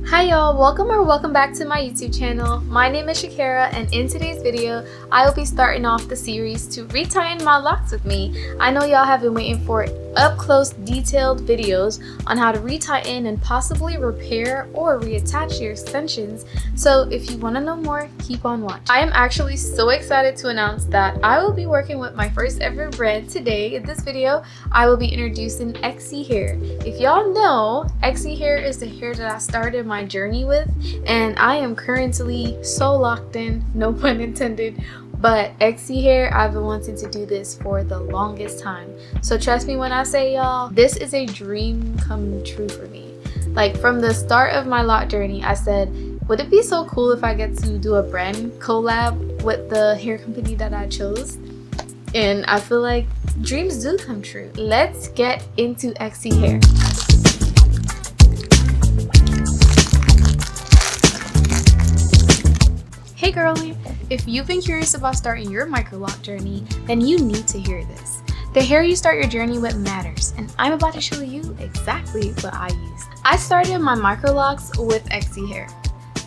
Hi y'all, welcome back to my YouTube channel. My name is Shakera, and in today's video, I will be starting off the series to retighten my locks with me. I know y'all have been waiting for up close detailed videos on how to retighten and possibly repair or reattach your extensions, so if you want to know more, keep on watching. I am actually so excited to announce that I will be working with my first ever brand today. In this video, I will be introducing ExyHair. If y'all know, ExyHair is the hair that I started my journey with, and I am currently so locked in, no pun intended, but ExyHair, I've been wanting to do this for the longest time. So trust me when I say, y'all, this is a dream come true for me. Like, from the start of my lock journey, I said, would it be so cool if I get to do a brand collab with the hair company that I chose? And I feel like dreams do come true. Let's get into ExyHair. Hey girlie, if you've been curious about starting your microlock journey, then you need to hear this. The hair you start your journey with matters, and I'm about to show you exactly what I used. I started my microlocs with ExyHair,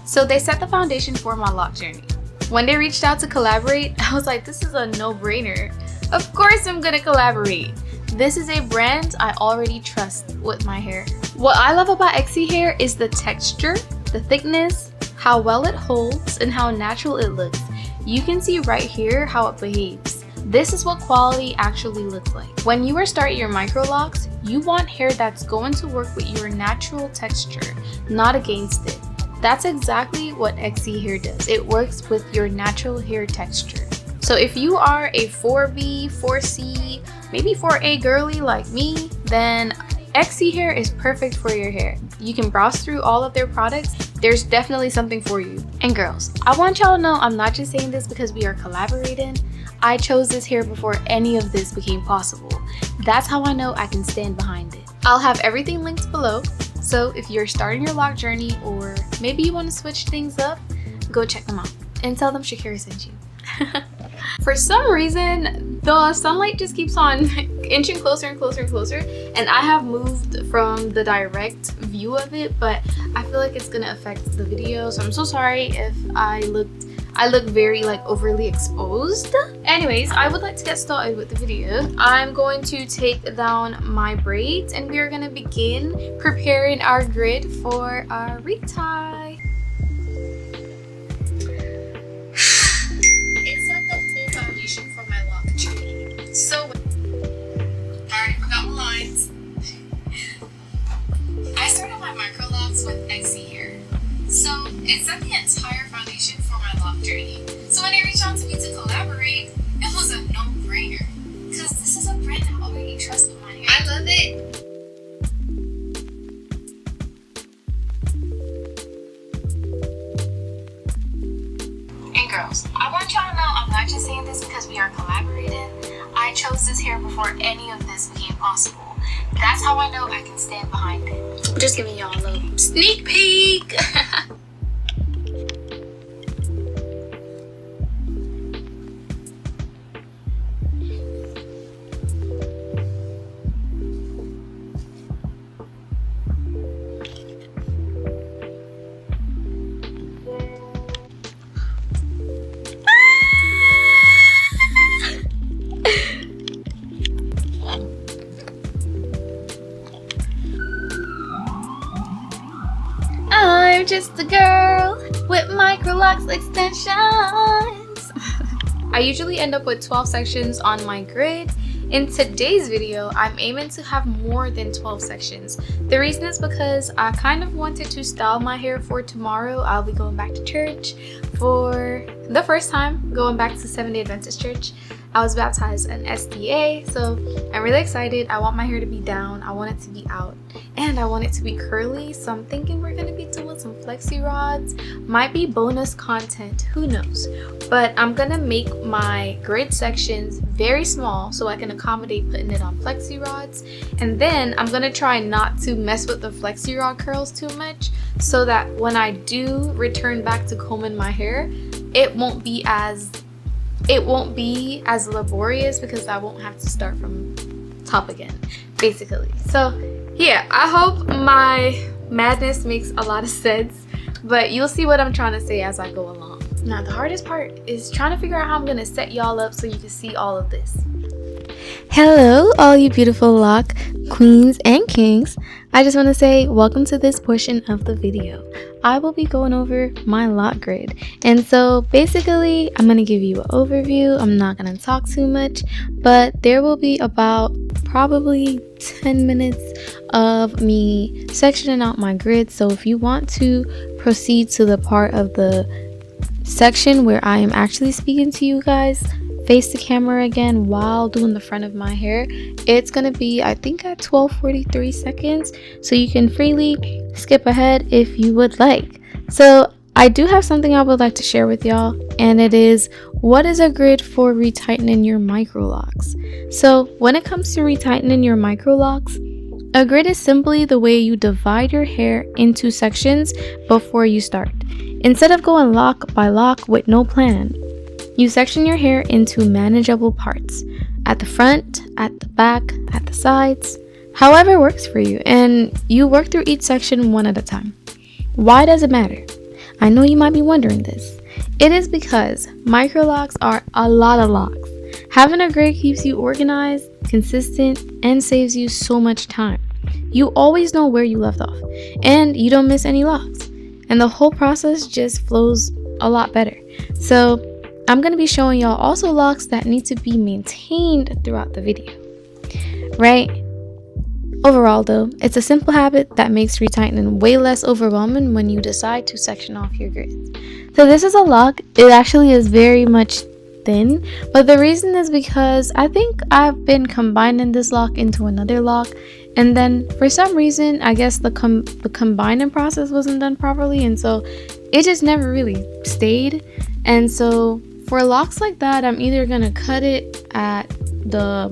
so they set the foundation for my lock journey. When they reached out to collaborate, I was like, this is a no-brainer. Of course I'm gonna collaborate. This is a brand I already trust with my hair. What I love about ExyHair is the texture, the thickness, how well it holds, and how natural it looks. You can see right here how it behaves. This is what quality actually looks like. When you are starting your microlocs, you want hair that's going to work with your natural texture, not against it. That's exactly what ExyHair does. It works with your natural hair texture. So if you are a 4B, 4C, maybe 4A girly like me, then ExyHair is perfect for your hair. You can browse through all of their products. There's definitely something for you. And girls, I want y'all to know I'm not just saying this because we are collaborating. I chose this hair before any of this became possible. That's how I know I can stand behind it. I'll have everything linked below, so if you're starting your lock journey or maybe you want to switch things up, go check them out and tell them Shakera sent you. For some reason, the sunlight just keeps on inching closer and closer and closer, and I have moved from the direct view of it, but I feel like it's gonna affect the video, so I'm so sorry if I look very like overly exposed. Anyways, I would like to get started with the video. I'm going to take down my braids and we are gonna begin preparing our grid for our retie. For my lock journey. So I already forgot my lines. I started my microlocs with ExyHair, so it set the entire foundation for my lock journey. So when they reached out to me to collaborate, it was a no-brainer because this is a brand I already trust with my hair. I love it. Girls, I want y'all to know I'm not just saying this because we are collaborating. I chose this hair before any of this became possible. That's how I know I can stand behind it. I'm just giving y'all a little sneak peek. I'm just a girl with microlocs extensions. I usually end up with 12 sections on my grid. In today's video, I'm aiming to have more than 12 sections. The reason is because I kind of wanted to style my hair for tomorrow. I'll be going back to church for the first time, going back to Seventh-day Adventist church. I was baptized an SDA, so I'm really excited. I want my hair to be down, I want it to be out, and I want it to be curly, so I'm thinking we're gonna be doing some flexi rods. Might be bonus content, who knows, but I'm gonna make my grid sections very small so I can accommodate putting it on flexi rods, and then I'm gonna try not to mess with the flexi rod curls too much so that when I do return back to combing my hair, it won't be as laborious because I won't have to start from top again, basically. So yeah, I hope my madness makes a lot of sense, but you'll see what I'm trying to say as I go along. Now, the hardest part is trying to figure out how I'm going to set y'all up so you can see all of this. Hello, all you beautiful lock queens and kings. I just want to say welcome to this portion of the video. I will be going over my lock grid. And so basically, I'm going to give you an overview. I'm not going to talk too much, but there will be about probably 10 minutes of me sectioning out my grid. So if you want to proceed to the part of the section where I am actually speaking to you guys, face the camera again while doing the front of my hair, it's gonna be, I think, at 12:43 seconds, so you can freely skip ahead if you would like. So I do have something I would like to share with y'all, and it is, what is a grid for retightening your Microlocs? So when it comes to retightening your Microlocs, a grid is simply the way you divide your hair into sections before you start. Instead of going lock by lock with no plan, you section your hair into manageable parts, at the front, at the back, at the sides, however works for you, and you work through each section one at a time. Why does it matter? I know you might be wondering this. It is because Microlocs are a lot of locks. Having a grid keeps you organized, consistent, and saves you so much time. You always know where you left off, and you don't miss any locks, and the whole process just flows a lot better. So I'm going to be showing y'all also locks that need to be maintained throughout the video, right? Overall though, it's a simple habit that makes retightening way less overwhelming when you decide to section off your grids. So this is a lock. It actually is very much thin, but the reason is because I think I've been combining this lock into another lock, and then for some reason, I guess the combining process wasn't done properly, and so it just never really stayed. And so for locks like that, I'm either gonna cut it at the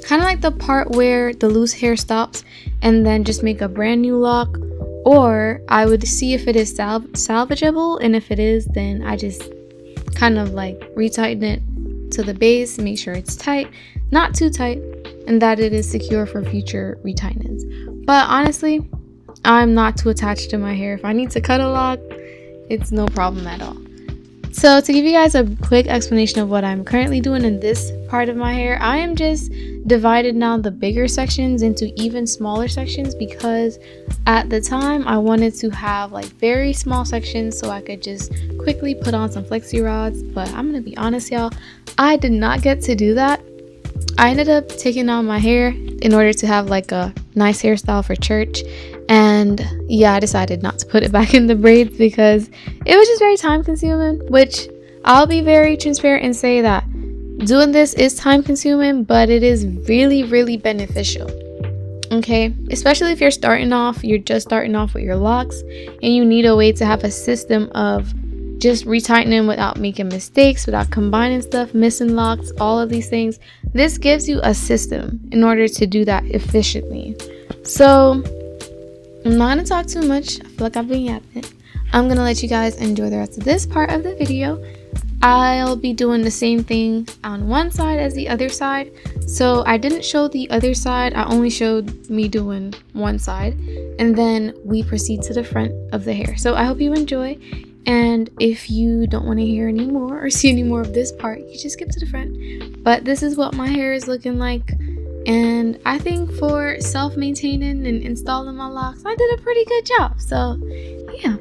kind of like the part where the loose hair stops and then just make a brand new lock, or I would see if it is salvageable, and if it is, then I just kind of like retighten it to the base, make sure it's tight, not too tight, and that it is secure for future retightens. But honestly, I'm not too attached to my hair. If I need to cut a lock, it's no problem at all. So to give you guys a quick explanation of what I'm currently doing in this part of my hair, I am just divided now the bigger sections into even smaller sections, because at the time I wanted to have like very small sections so I could just quickly put on some flexi rods. But I'm gonna be honest, y'all, I did not get to do that. I ended up taking out my hair in order to have like a nice hairstyle for church, and yeah, I decided not to put it back in the braids because it was just very time consuming, which I'll be very transparent and say that doing this is time consuming, but it is really, really beneficial. Okay, especially if you're just starting off with your locks and you need a way to have a system of just retightening without making mistakes, without combining stuff, missing locks, all of these things. This gives you a system in order to do that efficiently. So I'm not gonna talk too much. I feel like I've been yapping. I'm gonna let you guys enjoy the rest of this part of the video. I'll be doing the same thing on one side as the other side. So I didn't show the other side, I only showed me doing one side, and then we proceed to the front of the hair. So I hope you enjoy, and if you don't want to hear any more or see any more of this part, you just skip to the front. But this is what my hair is looking like, and I think for self-maintaining and installing my locks, I did a pretty good job. So yeah.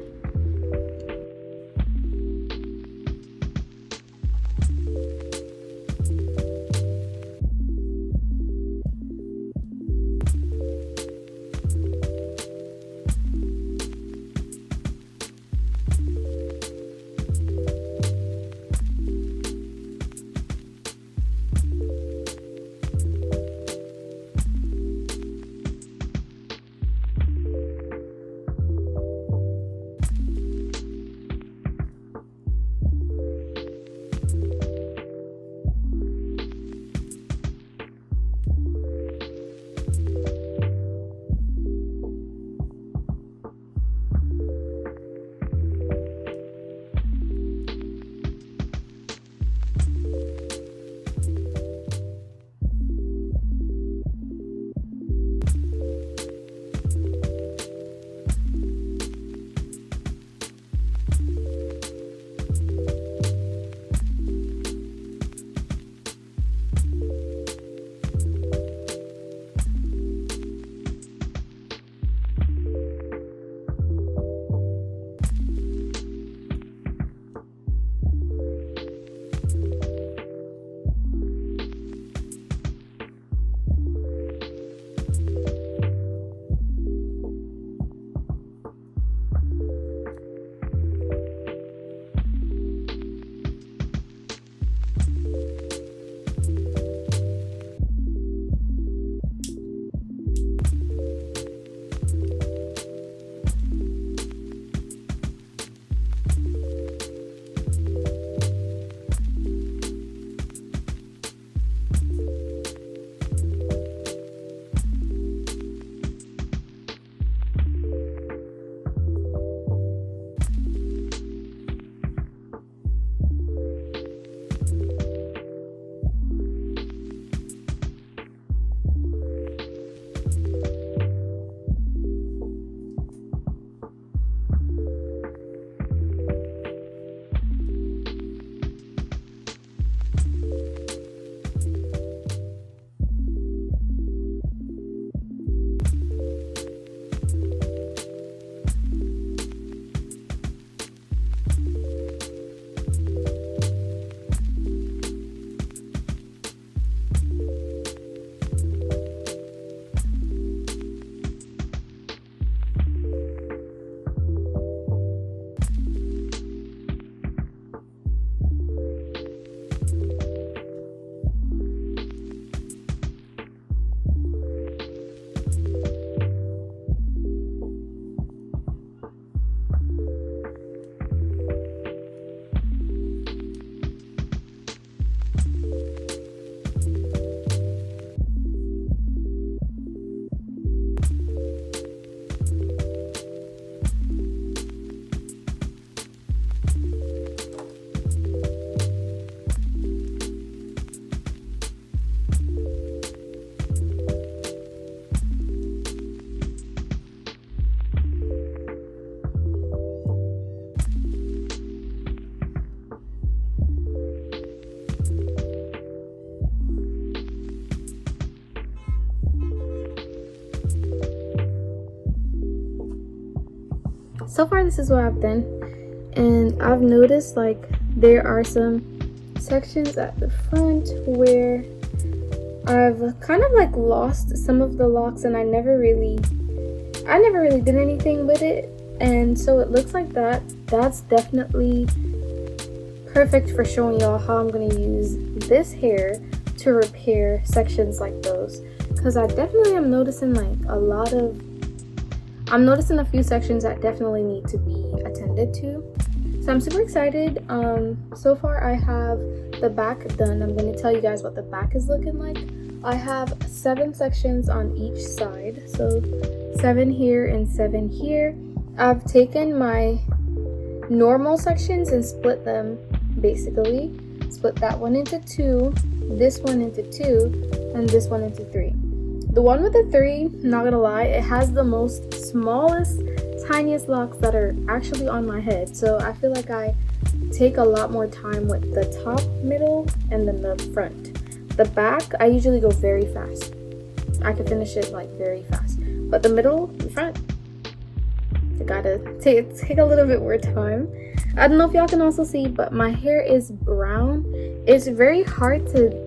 So far this is what I've done, and I've noticed like there are some sections at the front where I've kind of like lost some of the locks, and I never really did anything with it. And so it looks like that's definitely perfect for showing y'all how I'm going to use this hair to repair sections like those, because I definitely am noticing like I'm noticing a few sections that definitely need to be attended to. So I'm super excited. So far I have the back done. I'm going to tell you guys what the back is looking like. I have 7 sections on each side, so 7 here and 7 here. I've taken my normal sections and split them, basically. Split that one into 2, this one into 2, and this one into 3. The one with the 3, not gonna lie, it has the most smallest, tiniest locks that are actually on my head. So I feel like I take a lot more time with the top, middle, and then the front. The back, I usually go very fast. I can finish it like very fast. But the middle, the front, I gotta take a little bit more time. I don't know if y'all can also see, but my hair is brown. It's very hard to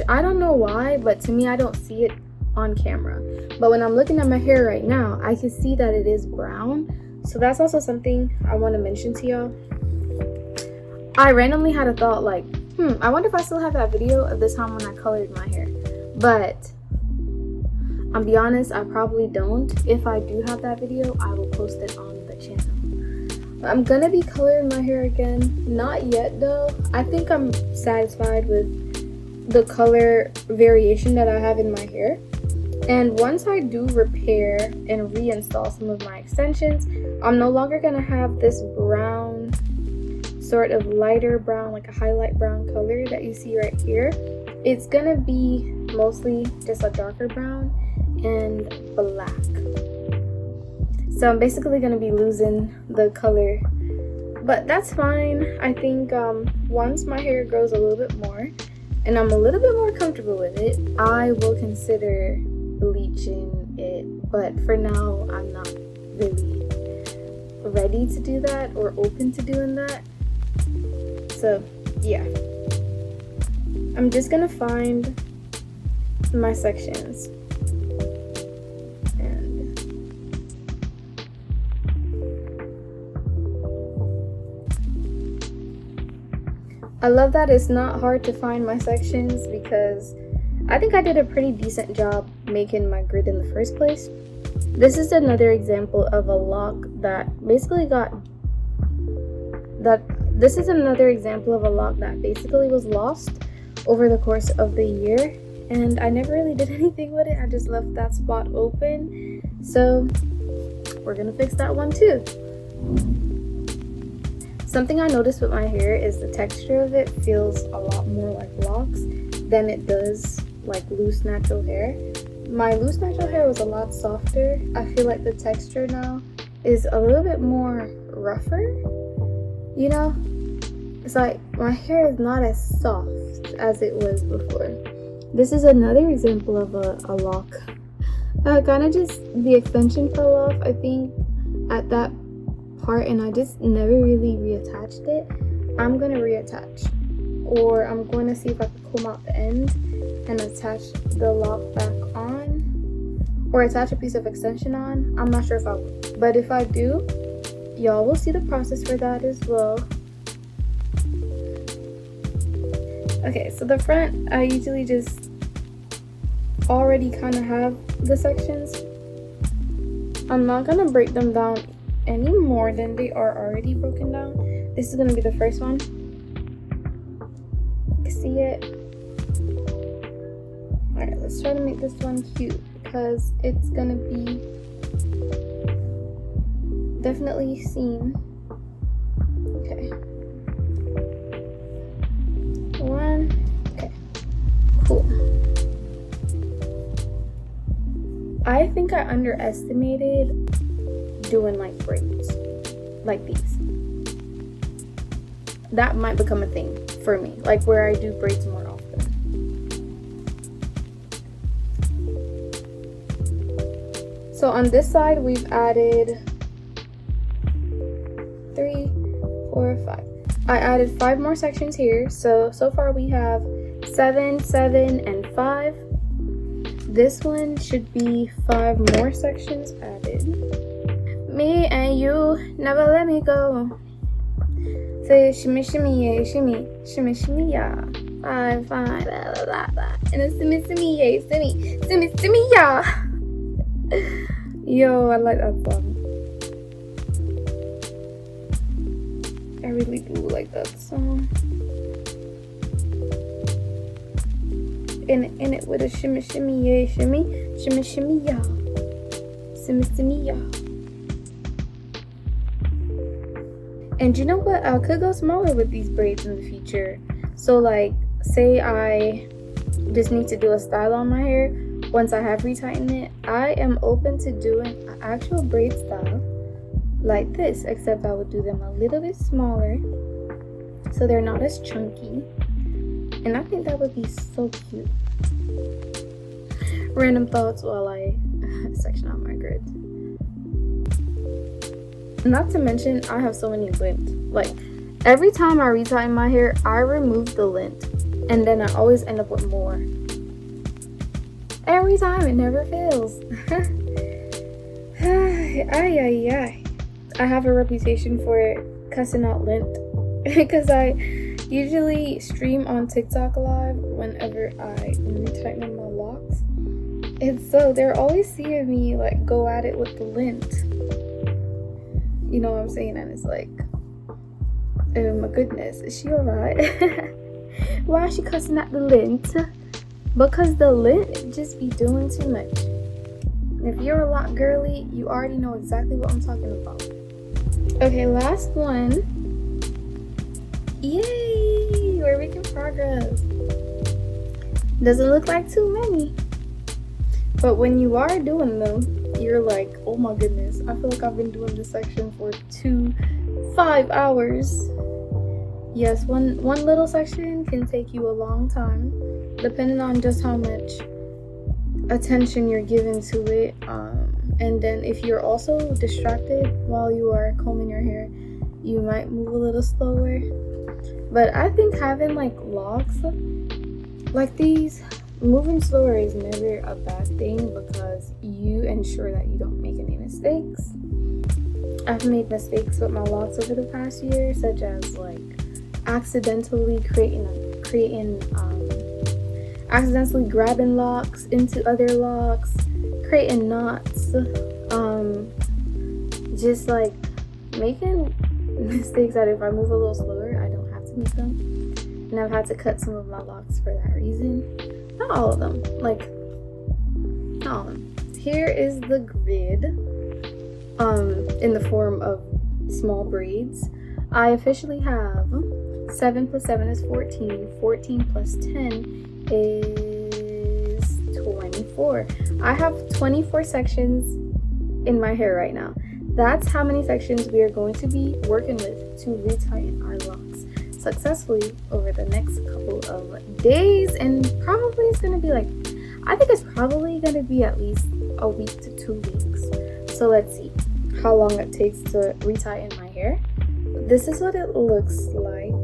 I don't know why, but to me, I don't see it on camera. But when I'm looking at my hair right now, I can see that it is brown. So that's also something I want to mention to y'all. I randomly had a thought like, I wonder if I still have that video of this time when I colored my hair. But I'll be honest, I probably don't. If I do have that video, I will post it on the channel. I'm gonna be coloring my hair again. Not yet though. I think I'm satisfied with the color variation that I have in my hair. And once I do repair and reinstall some of my extensions, I'm no longer gonna have this brown, sort of lighter brown, like a highlight brown color that you see right here. It's gonna be mostly just a darker brown and black. So I'm basically gonna be losing the color, but that's fine. I think once my hair grows a little bit more and I'm a little bit more comfortable with it, I will consider bleaching it. But for now, I'm not really ready to do that or open to doing that. So yeah, I'm just gonna find my sections. I love that it's not hard to find my sections, because I think I did a pretty decent job making my grid in the first place. This is another example of a lock that basically was lost over the course of the year, and I never really did anything with it. I just left that spot open. So we're gonna fix that one too. Something I noticed with my hair is the texture of it feels a lot more like locks than it does like loose natural hair. My loose natural hair was a lot softer. I feel like the texture now is a little bit more rougher. You know? It's like my hair is not as soft as it was before. This is another example of a lock. Kind of just the extension fell off, I think, at that part, and I just never really reattached it. I'm gonna reattach, or I'm going to see if I can comb out the end and attach the lock back on, or attach a piece of extension on. I'm not sure if I will, but if I do, y'all will see the process for that as well. Okay, so the front, I usually just already kind of have the sections. I'm not gonna break them down any more than they are already broken down. This is gonna be the first one. See it? Alright, let's try to make this one cute, because it's gonna be definitely seen. Okay. One. Okay. Cool. I think I underestimated doing like braids like these. That might become a thing for me, like where I do braids more often. So on this side we've added 3, 4, 5. I added 5 more sections here, so far we have 7, 7, and 5. This one should be 5 more sections added. Me and you, never let me go. Say shimmy, shimmy, yeah, shimmy, shimmy, shimmy, yeah. 5, 5, blah, blah, blah, blah. And a shimmy, shimmy, yeah, shimmy, shimmy, shimmy, yeah. Yo, I like that song. I really do like that song. In it with a shimmy, shimmy, yeah, shimmy, shimmy, shimmy, yeah. Shimmy, shimmy, yeah. And you know what? I could go smaller with these braids in the future. So like, say I just need to do a style on my hair. Once I have retightened it, I am open to doing an actual braid style like this, except I would do them a little bit smaller so they're not as chunky. And I think that would be so cute. Random thoughts while I section out my grid. Not to mention, I have so many lint. Like, every time I retighten my hair, I remove the lint. And then I always end up with more. Every time, it never fails. Ay. I have a reputation for cussing out lint. Because I usually stream on TikTok live whenever I am retightening my locks. And so they're always seeing me like go at it with the lint. You know what I'm saying? And it's like, oh my goodness, is she alright? Why is she cussing at the lint? Because the lint just be doing too much. And if you're a lot girly, you already know exactly what I'm talking about. Okay, last one. Yay! We're making progress. Doesn't look like too many. But when you are doing them, you're like, oh my goodness, I feel like I've been doing this section for 5 hours. Yes, one little section can take you a long time, depending on just how much attention you're giving to it. And then if you're also distracted while you are combing your hair, you might move a little slower. But I think having like locks like these, moving slower is never a bad thing because you ensure that you don't make any mistakes. I've made mistakes with my locks over the past year, such as like accidentally accidentally grabbing locks into other locks, creating knots, just like making mistakes that if I move a little slower, I don't have to make them. And I've had to cut some of my locks for that reason. Not all of them, like, not all of them. Here is the grid, in the form of small braids. I officially have 7 plus 7 is 14, 14 plus 10 is 24. I have 24 sections in my hair right now. That's how many sections we are going to be working with to retighten our locks successfully over the next couple of days. And probably it's going to be like, I think it's probably going to be at least a week to 2 weeks. So let's see how long it takes to retighten my hair. This is what it looks like.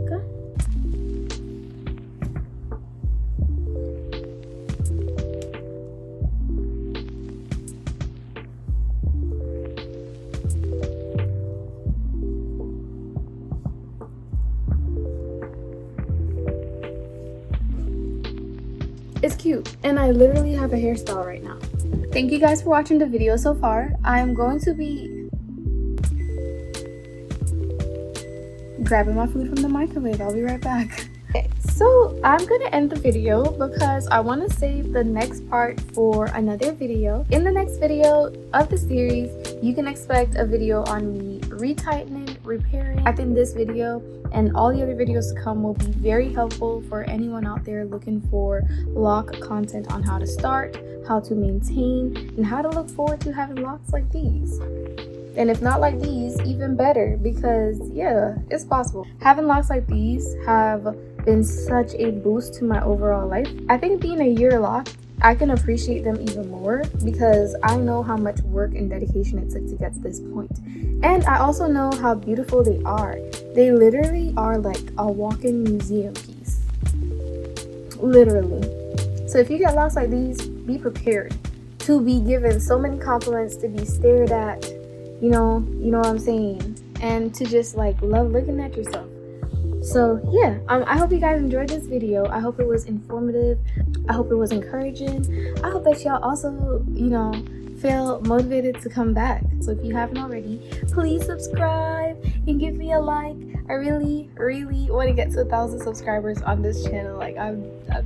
It's cute, and I literally have a hairstyle right now. Thank you guys for watching the video so far. I am going to be grabbing my food from the microwave. I'll be right back. Okay, so I'm gonna end the video because I want to save the next part for another video. In the next video of the series, you can expect a video on me retightening, repairing. I think this video and all the other videos to come will be very helpful for anyone out there looking for lock content on how to start, how to maintain, and how to look forward to having locks like these. And if not like these, even better, because yeah, it's possible. Having locks like these have been such a boost to my overall life. I think being a year locked I can appreciate them even more because I know how much work and dedication it took to get to this point. And I also know how beautiful they are. They literally are like a walk-in museum piece. Literally. So if you get locks like these, be prepared to be given so many compliments, to be stared at, you know what I'm saying, and to just like love looking at yourself. So yeah, I hope you guys enjoyed this video. I hope it was informative. I hope it was encouraging. I hope that y'all also, feel motivated to come back. So if you haven't already, please subscribe and give me a like. I really want to get to 1,000 subscribers on this channel. Like I'm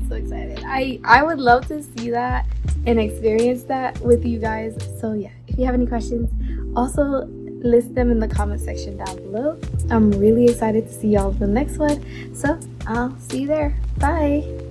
so excited. I would love to see that and experience that with you guys. So yeah, if you have any questions, also list them in the comment section down below. I'm really excited to see y'all in the next one. So I'll see you there. Bye.